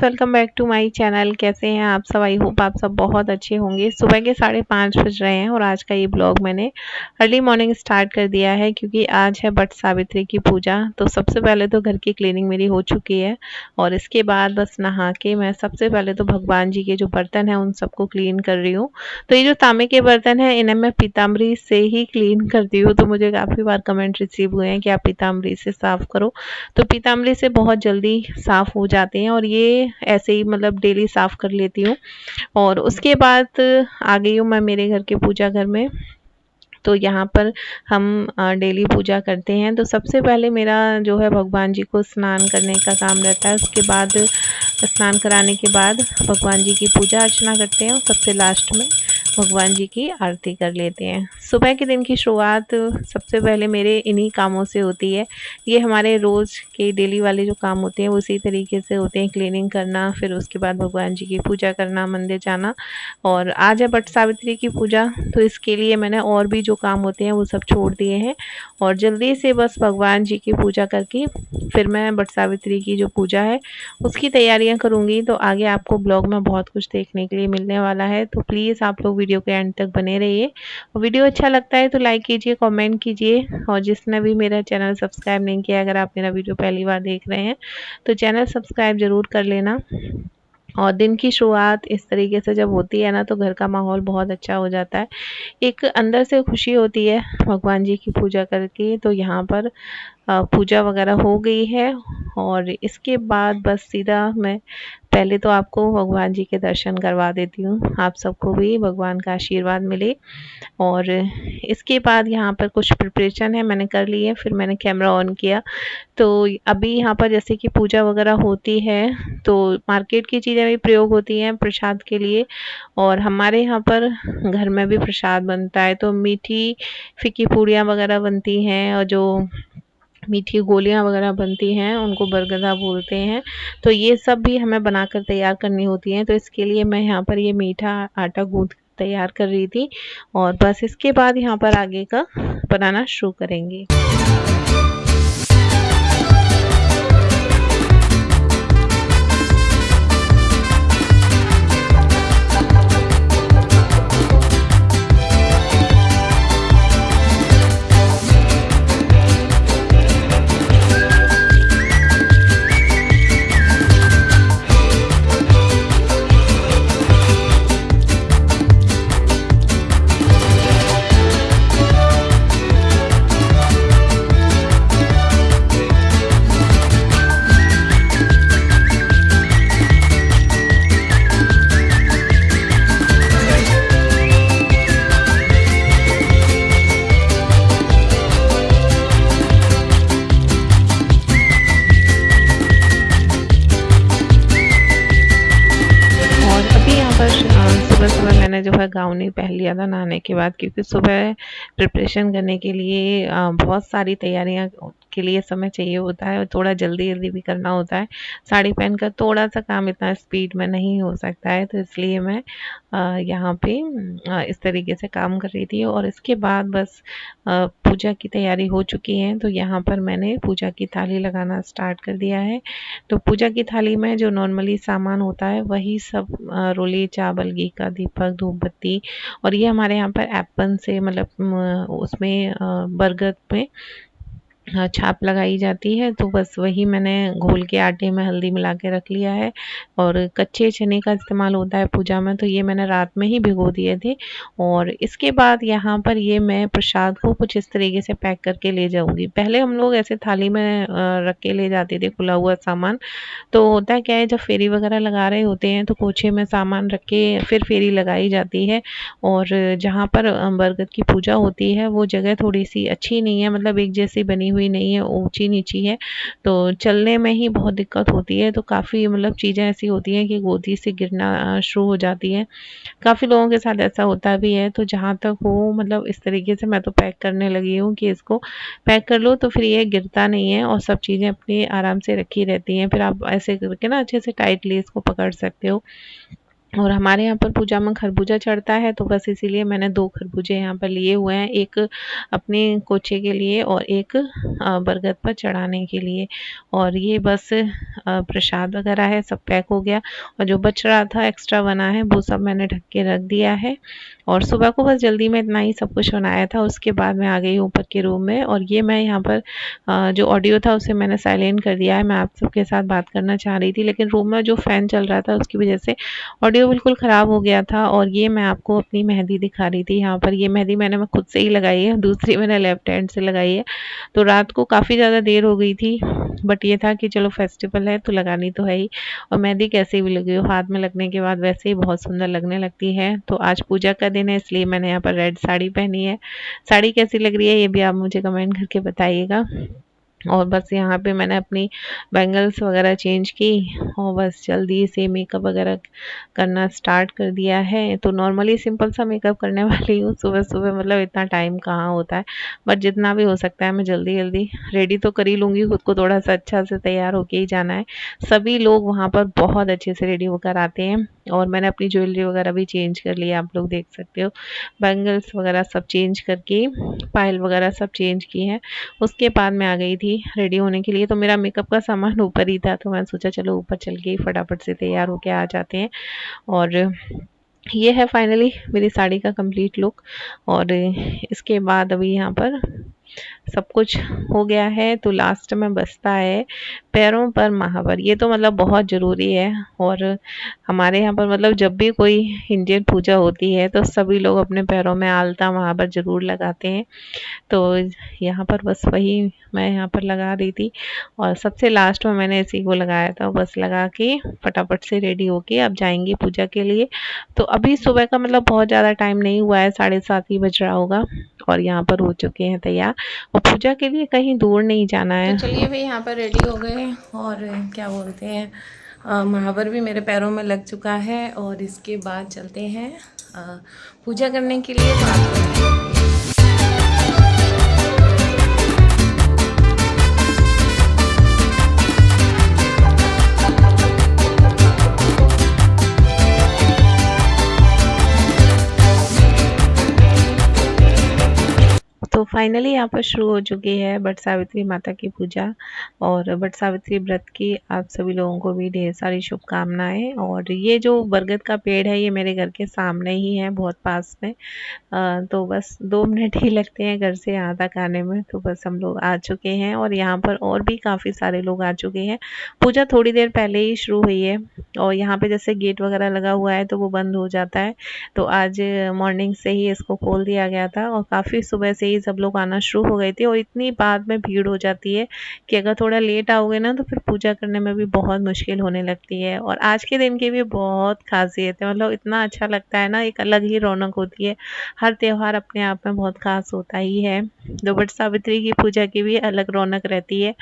Welcome back to my channel. कैसे हैं आप सब? आई होप आप सब बहुत अच्छे होंगे। सुबह के 5:30 बज रहे हैं और आज का ये ब्लॉग मैंने अर्ली मॉर्निंग स्टार्ट कर दिया है क्योंकि आज है वट सावित्री की पूजा। तो सबसे पहले तो घर की क्लीनिंग मेरी हो चुकी है और इसके बाद बस नहा के मैं सबसे पहले तो भगवान जी के जो बर्तन हैं उन सबको क्लीन कर रही हूँ। तो ये जो तांबे के बर्तन हैं इन्हें मैं पीताम्बरी से ही क्लीन करती हूँ। तो मुझे काफ़ी बार कमेंट रिसीव हुए हैं कि आप पीताम्बरी से साफ़ करो, तो पीताम्बरी से बहुत जल्दी साफ़ हो जाते हैं और ये ऐसे ही मतलब डेली साफ़ कर लेती हूँ। और उसके बाद आ गई हूँ मैं मेरे घर के पूजा घर में। तो यहाँ पर हम डेली पूजा करते हैं। तो सबसे पहले मेरा जो है भगवान जी को स्नान करने का काम रहता है। उसके बाद स्नान कराने के बाद भगवान जी की पूजा अर्चना करते हैं और सबसे लास्ट में भगवान जी की आरती कर लेते हैं। सुबह के दिन की शुरुआत सबसे पहले मेरे इन्हीं कामों से होती है। ये हमारे रोज़ के डेली वाले जो काम होते हैं उसी तरीके से होते हैं। क्लीनिंग करना, फिर उसके बाद भगवान जी की पूजा करना, मंदिर जाना। और आज है वट सावित्री की पूजा, तो इसके लिए मैंने और भी जो काम होते हैं वो सब छोड़ दिए हैं और जल्दी से बस भगवान जी की पूजा करके फिर मैं वट सावित्री की जो पूजा है उसकी तैयारियां करूंगी। तो आगे आपको ब्लॉग में बहुत कुछ देखने के लिए मिलने वाला है, तो प्लीज़ आप लोग वीडियो के एंड तक बने रहिए। वीडियो अच्छा लगता है तो लाइक कीजिए, कमेंट कीजिए और जिसने भी मेरा चैनल सब्सक्राइब नहीं किया, अगर आप मेरा वीडियो पहली बार देख रहे हैं तो चैनल सब्सक्राइब ज़रूर कर लेना। और दिन की शुरुआत इस तरीके से जब होती है ना तो घर का माहौल बहुत अच्छा हो जाता है। एक अंदर से खुशी होती है भगवान जी की पूजा करके। तो यहाँ पर पूजा वगैरह हो गई है और इसके बाद बस सीधा मैं पहले तो आपको भगवान जी के दर्शन करवा देती हूँ, आप सबको भी भगवान का आशीर्वाद मिले। और इसके बाद यहाँ पर कुछ प्रिपरेशन है मैंने कर ली है, फिर मैंने कैमरा ऑन किया। तो अभी यहाँ पर जैसे कि पूजा वगैरह होती है तो मार्केट की चीज़ें भी प्रयोग होती हैं प्रसाद के लिए, और हमारे यहाँ पर घर में भी प्रसाद बनता है। तो मीठी फीकी पूड़ियाँ वगैरह बनती हैं और जो मीठी गोलियाँ वगैरह बनती हैं उनको बरगदा बोलते हैं। तो ये सब भी हमें बनाकर तैयार करनी होती हैं। तो इसके लिए मैं यहाँ पर ये मीठा आटा गूँथ तैयार कर रही थी और बस इसके बाद यहाँ पर आगे का बनाना शुरू करेंगे। सुबह मैंने जो है गाउन ही पहन लिया था नहाने के बाद, क्योंकि सुबह प्रिपरेशन करने के लिए बहुत सारी तैयारियां के लिए समय चाहिए होता है और थोड़ा जल्दी जल्दी भी करना होता है। साड़ी पहनकर थोड़ा सा काम इतना स्पीड में नहीं हो सकता है, तो इसलिए मैं यहाँ पे इस तरीके से काम कर रही थी। और इसके बाद बस पूजा की तैयारी हो चुकी है। तो यहाँ पर मैंने पूजा की थाली लगाना स्टार्ट कर दिया है। तो पूजा की थाली में जो नॉर्मली सामान होता है वही सब, रोली, चावल, घी का दीपक, धूप बत्ती, और ये हमारे यहाँ पर एप्पन से मतलब उसमें बरगद में छाप लगाई जाती है। तो बस वही मैंने घोल के आटे में हल्दी मिला के रख लिया है। और कच्चे चने का इस्तेमाल होता है पूजा में, तो ये मैंने रात में ही भिगो दिए थे। और इसके बाद यहाँ पर ये मैं प्रसाद को कुछ इस तरीके से पैक करके ले जाऊंगी। पहले हम लोग ऐसे थाली में रख के ले जाते थे खुला हुआ सामान। तो होता क्या है, जब फेरी वगैरह लगा रहे होते हैं तो कोछे में सामान रख के फिर फेरी लगाई जाती है। और जहाँ पर बरगद की पूजा होती है वो जगह थोड़ी सी अच्छी नहीं है, मतलब एक जैसी बनी हुई नहीं है, ऊंची नीची है, तो चलने में ही बहुत दिक्कत होती है। तो काफ़ी मतलब चीज़ें ऐसी होती हैं कि गोदी से गिरना शुरू हो जाती है। काफ़ी लोगों के साथ ऐसा होता भी है। तो जहाँ तक हो मतलब इस तरीके से मैं तो पैक करने लगी हूँ कि इसको पैक कर लो तो फिर ये गिरता नहीं है और सब चीज़ें अपनी आराम से रखी रहती हैं। फिर आप ऐसे करके ना अच्छे से टाइटली इसको पकड़ सकते हो। और हमारे यहाँ पर पूजा में खरबूजा चढ़ता है, तो बस इसीलिए मैंने 2 खरबूजे यहाँ पर लिए हुए हैं, एक अपने कोचे के लिए और एक बरगद पर चढ़ाने के लिए। और ये बस प्रसाद वगैरह है, सब पैक हो गया और जो बच रहा था एक्स्ट्रा बना है वो सब मैंने ढक के रख दिया है। और सुबह को बस जल्दी में इतना ही सब कुछ बनाया था, उसके बाद मैं आ गई ऊपर के रूम में। और ये मैं यहाँ पर जो ऑडियो था उसे मैंने साइलेंट कर दिया है, मैं आप सबके साथ बात करना चाह रही थी, लेकिन रूम में जो फ़ैन चल रहा था उसकी वजह से ऑडियो बिल्कुल ख़राब हो गया था। और ये मैं आपको अपनी मेहंदी दिखा रही थी यहाँ पर, ये मेहंदी मैं खुद से ही लगाई है, दूसरी मैंने लेफ्ट हैंड से लगाई है। तो रात को काफ़ी ज़्यादा देर हो गई थी, बट ये था कि चलो फेस्टिवल है तो लगानी तो है ही। और मेहंदी कैसी भी लगी हो, हाथ में लगने के बाद वैसे ही बहुत सुंदर लगने लगती है। तो आज पूजा का दिन है इसलिए मैंने यहाँ पर रेड साड़ी पहनी है। साड़ी कैसी लग रही है ये भी आप मुझे कमेंट करके बताइएगा। और बस यहाँ पे मैंने अपनी बैंगल्स वगैरह चेंज की और बस जल्दी से मेकअप वगैरह करना स्टार्ट कर दिया है। तो नॉर्मली सिंपल सा मेकअप करने वाली हूँ सुबह सुबह, मतलब इतना टाइम कहाँ होता है, बट जितना भी हो सकता है मैं जल्दी जल्दी रेडी तो कर ही लूँगी, खुद को थोड़ा सा अच्छा से तैयार होके ही जाना है। सभी लोग वहाँ पर बहुत अच्छे से रेडी होकर आते हैं और मैंने अपनी ज्वेलरी वगैरह भी चेंज कर ली है, आप लोग देख सकते हो। बैंगल्स वगैरह सब चेंज करके, पायल वगैरह सब चेंज की हैं। उसके बाद मैं आ गई थी रेडी होने के लिए। तो मेरा मेकअप का सामान ऊपर ही था, तो मैंने सोचा चलो ऊपर चल के ही फटाफट से तैयार होके आ जाते हैं। और ये है फाइनली मेरी साड़ी का कंप्लीट लुक। और इसके बाद अभी यहाँ पर सब कुछ हो गया है, तो लास्ट में बचता है पैरों पर महावर। ये तो मतलब बहुत ज़रूरी है। और हमारे यहाँ पर मतलब जब भी कोई इंडियन पूजा होती है तो सभी लोग अपने पैरों में आलता महावर ज़रूर लगाते हैं। तो यहाँ पर बस वही मैं यहाँ पर लगा रही थी और सबसे लास्ट में मैंने इसी को लगाया था। बस लगा के फटाफट से रेडी होके अब जाएंगे पूजा के लिए। तो अभी सुबह का मतलब बहुत ज़्यादा टाइम नहीं हुआ है, 7:30 ही बज रहा होगा और यहाँ पर हो चुके हैं तैयार और पूजा के लिए कहीं दूर नहीं जाना है। तो चलिए भाई यहाँ पर रेडी हो गए और क्या बोलते हैं, महावर भी मेरे पैरों में लग चुका है और इसके बाद चलते हैं पूजा करने के लिए। तो आप तो फाइनली यहाँ पर शुरू हो चुकी है बट सावित्री माता की पूजा। और बट सावित्री व्रत की आप सभी लोगों को भी ढेर सारी शुभकामनाएं। और ये जो बरगद का पेड़ है ये मेरे घर के सामने ही है, बहुत पास में। तो बस 2 मिनट ही लगते हैं घर से यहाँ तक आने में। तो बस हम लोग आ चुके हैं और यहाँ पर और भी काफ़ी सारे लोग आ चुके हैं। पूजा थोड़ी देर पहले ही शुरू हुई है और यहाँ पे जैसे गेट वगैरह लगा हुआ है तो वो बंद हो जाता है। तो आज मॉर्निंग से ही इसको खोल दिया गया था और काफ़ी सुबह से ही सब लोग आना शुरू हो गए थे। और इतनी बाद में भीड़ हो जाती है कि अगर थोड़ा लेट आओगे ना तो फिर पूजा करने में भी बहुत मुश्किल होने लगती है। और आज के दिन की भी बहुत खासियत है, मतलब इतना अच्छा लगता है ना, एक अलग ही रौनक होती है। हर त्यौहार अपने आप में बहुत खास होता ही है, तो बट सावित्री की पूजा की भी अलग रौनक रहती है।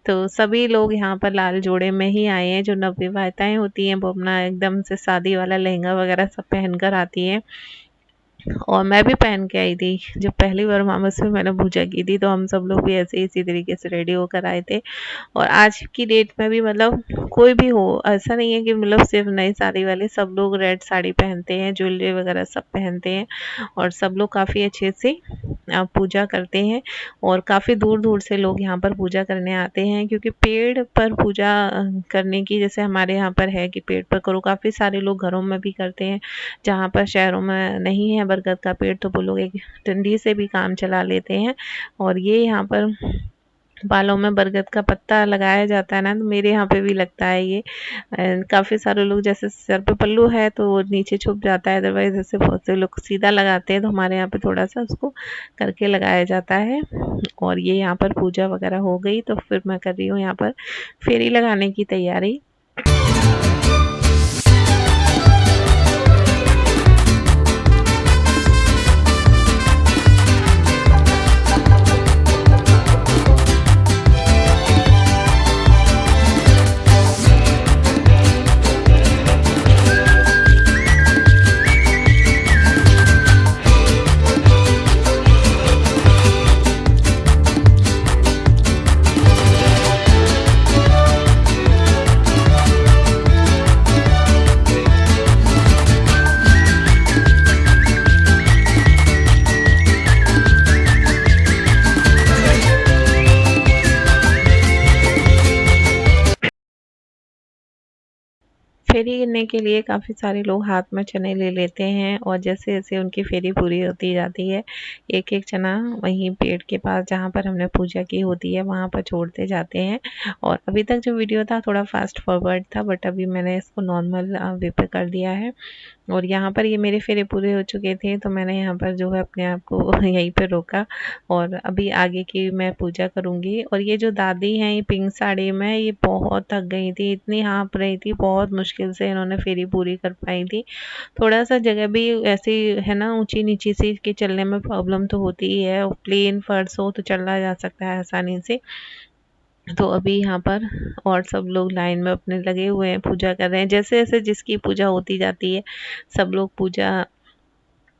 तो सभी लोग यहाँ पर लाल जोड़े में ही आए हैं। जो नवविवाहिताएं होती हैं वो अपना एकदम से शादी वाला लहंगा वगैरह सब पहन कर आती हैं और मैं भी पहन के आई थी। जब पहली बार मामस में मैंने पूजा की थी तो हम सब लोग भी ऐसे इसी तरीके से रेडी होकर आए थे। और आज की डेट में भी मतलब कोई भी हो, ऐसा नहीं है कि मतलब सिर्फ नई साड़ी वाले, सब लोग रेड साड़ी पहनते हैं, ज्वेलरी वगैरह सब पहनते हैं और सब लोग काफ़ी अच्छे से पूजा करते हैं। और काफ़ी दूर दूर से लोग यहाँ पर पूजा करने आते हैं क्योंकि पेड़ पर पूजा करने की, जैसे हमारे यहाँ पर है कि पेड़ पर करो, काफ़ी सारे लोग घरों में भी करते हैं। जहाँ पर शहरों में नहीं है बरगद का पेड़ तो वो लोग एक डंडी से भी काम चला लेते हैं। और ये यहाँ पर बालों में बरगद का पत्ता लगाया जाता है ना, तो मेरे यहाँ पे भी लगता है ये। काफ़ी सारे लोग जैसे सर पे पल्लू है तो वो नीचे छुप जाता है, अदरवाइज जैसे बहुत से लोग सीधा लगाते हैं, तो हमारे यहाँ पे थोड़ा सा उसको करके लगाया जाता है। और ये यहाँ पर पूजा वगैरह हो गई तो फिर मैं कर रही हूँ यहाँ पर फेरी लगाने की तैयारी। फेरी गिनने के लिए काफ़ी सारे लोग हाथ में चने ले लेते हैं और जैसे जैसे उनकी फेरी पूरी होती जाती है एक एक चना वहीं पेड़ के पास जहाँ पर हमने पूजा की होती है वहाँ पर छोड़ते जाते हैं। और अभी तक जो वीडियो था थोड़ा फास्ट फॉरवर्ड था, बट अभी मैंने इसको नॉर्मल वे पे कर दिया है। और यहाँ पर ये मेरे फेरे पूरे हो चुके थे तो मैंने यहाँ पर जो है अपने आप को यहीं पे रोका और अभी आगे की मैं पूजा करूँगी। और ये जो दादी हैं ये पिंक साड़ी में, ये बहुत थक गई थी, इतनी हाँफ रही थी, बहुत मुश्किल से इन्होंने फेरी पूरी कर पाई थी। थोड़ा सा जगह भी ऐसी है ना ऊंची नीची सी कि चलने में प्रॉब्लम तो होती ही है, प्लेन फर्श हो तो चला जा सकता है आसानी से। तो अभी यहाँ पर और सब लोग लाइन में अपने लगे हुए हैं, पूजा कर रहे हैं। जैसे जैसे जिसकी पूजा होती जाती है सब लोग पूजा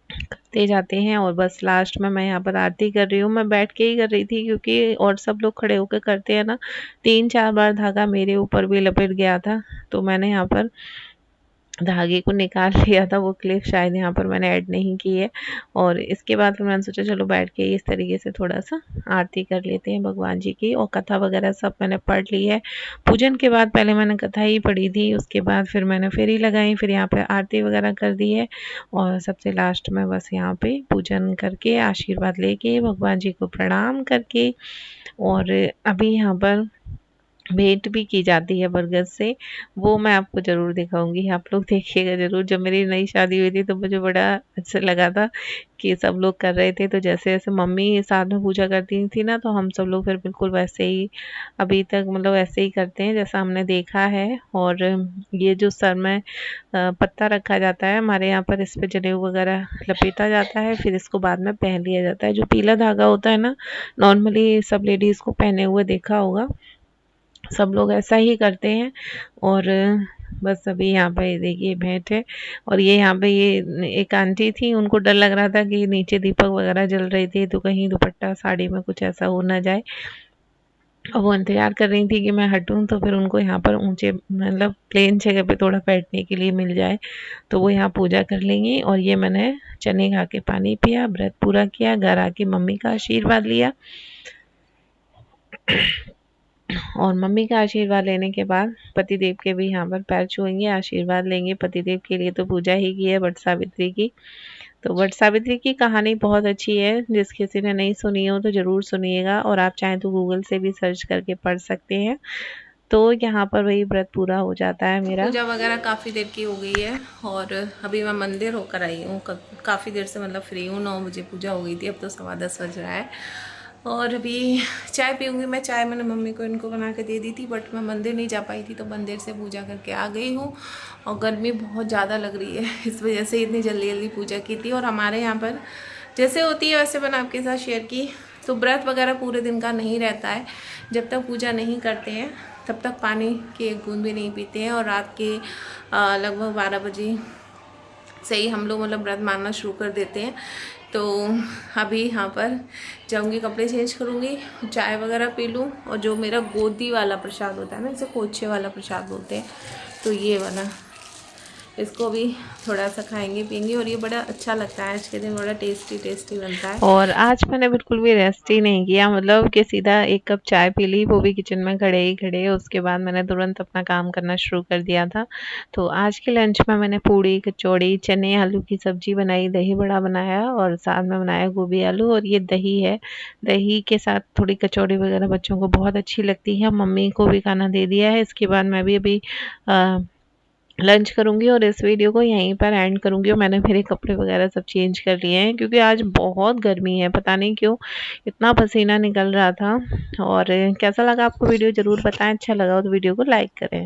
करते जाते हैं। और बस लास्ट में मैं यहाँ पर आरती कर रही हूँ। मैं बैठ के ही कर रही थी क्योंकि और सब लोग खड़े होकर करते हैं ना, 3-4 बार धागा मेरे ऊपर भी लपेट गया था तो मैंने यहाँ पर धागे को निकाल लिया था। वो क्लिप शायद यहाँ पर मैंने ऐड नहीं की है। और इसके बाद फिर मैंने सोचा चलो बैठ के इस तरीके से थोड़ा सा आरती कर लेते हैं भगवान जी की। और कथा वगैरह सब मैंने पढ़ ली है। पूजन के बाद पहले मैंने कथा ही पढ़ी थी, उसके बाद फिर मैंने फेरी लगाई, फिर यहाँ पे आरती वगैरह कर दी है। और सबसे लास्ट में बस यहाँ पे पूजन करके आशीर्वाद लेके भगवान जी को प्रणाम करके और अभी यहाँ पर भेंट भी की जाती है बरगद से, वो मैं आपको ज़रूर दिखाऊँगी, आप लोग देखिएगा ज़रूर। जब मेरी नई शादी हुई थी तो मुझे बड़ा अच्छा लगा था कि सब लोग कर रहे थे, तो जैसे-जैसे मम्मी साथ में पूजा करती थी ना, तो हम सब लोग फिर बिल्कुल वैसे ही अभी तक मतलब ऐसे ही करते हैं जैसा हमने देखा है। और ये जो सर में पत्ता रखा जाता है हमारे यहाँ पर, इस पे जनेऊ वगैरह लपेटा जाता है, फिर इसको बाद में पहन लिया जाता है। जो पीला धागा होता है ना, नॉर्मली सब लेडीज़ को पहने हुए देखा होगा, सब लोग ऐसा ही करते हैं। और बस अभी यहाँ पे देखिए भेंट है। और ये यहाँ पे ये एक आंटी थी, उनको डर लग रहा था कि नीचे दीपक वगैरह जल रहे थे तो कहीं दुपट्टा साड़ी में कुछ ऐसा हो ना जाए, और वो इंतज़ार कर रही थी कि मैं हटूँ तो फिर उनको यहाँ पर ऊँचे मतलब प्लेन जगह पे थोड़ा बैठने के लिए मिल जाए, तो वो यहाँ पूजा कर लेंगी। और ये मैंने चने खा के पानी पिया, व्रत पूरा किया, घर आके मम्मी का आशीर्वाद लिया। और मम्मी का आशीर्वाद लेने के बाद पतिदेव के भी यहाँ पर पैर छुएंगे, आशीर्वाद लेंगे। पतिदेव के लिए तो पूजा ही की है वट सावित्री की। तो वट सावित्री की कहानी बहुत अच्छी है, जिस किसी ने नहीं सुनी हो तो ज़रूर सुनिएगा, और आप चाहें तो गूगल से भी सर्च करके पढ़ सकते हैं। तो यहाँ पर वही व्रत पूरा हो जाता है मेरा। पूजा वगैरह काफ़ी देर की हो गई है और अभी मैं मंदिर होकर आई हूँ, काफ़ी देर से मतलब फ्री हूँ। 9 बजे पूजा हो गई थी, अब तो 10:15 बज रहा है। और अभी चाय पीऊँगी मैं। चाय मैंने मम्मी को इनको बना के दे दी थी, बट मैं मंदिर नहीं जा पाई थी तो मंदिर से पूजा करके आ गई हूँ। और गर्मी बहुत ज़्यादा लग रही है, इस वजह से इतनी जल्दी जल्दी पूजा की थी। और हमारे यहाँ पर जैसे होती है वैसे मैंने आपके साथ शेयर की। तो व्रत वगैरह पूरे दिन का नहीं रहता है, जब तक पूजा नहीं करते हैं तब तक पानी की एक बूंद भी नहीं पीते हैं। और रात के लगभग 12 बजे से ही हम लोग मतलब व्रत मानना शुरू कर देते हैं। तो अभी यहाँ पर जाऊँगी, कपड़े चेंज करूँगी, चाय वगैरह पी लूँ। और जो मेरा गोदी वाला प्रसाद होता है ना, इसे कोछे वाला प्रसाद बोलते हैं, तो ये वाला इसको भी थोड़ा सा खाएंगे पिएंगे। और ये बड़ा अच्छा लगता है, आज के दिन बड़ा टेस्टी टेस्टी बनता है। और आज मैंने बिल्कुल भी रेस्ट ही नहीं किया, मतलब कि सीधा 1 कप चाय पी ली, वो भी किचन में खड़े ही खड़े। उसके बाद मैंने तुरंत अपना काम करना शुरू कर दिया था। तो आज के लंच में मैंने पूड़ी, कचौड़ी, चने आलू की सब्जी बनाई, दही बड़ा बनाया और साथ में बनाया गोभी आलू। और ये दही है, दही के साथ थोड़ी कचौड़ी वगैरह बच्चों को बहुत अच्छी लगती है। मम्मी को भी खाना दे दिया है। इसके बाद मैं भी अभी लंच करूँगी और इस वीडियो को यहीं पर एंड करूँगी। और मैंने मेरे कपड़े वगैरह सब चेंज कर लिए हैं क्योंकि आज बहुत गर्मी है, पता नहीं क्यों इतना पसीना निकल रहा था। और कैसा लगा आपको वीडियो ज़रूर बताएं, अच्छा लगा हो तो वीडियो को लाइक करें।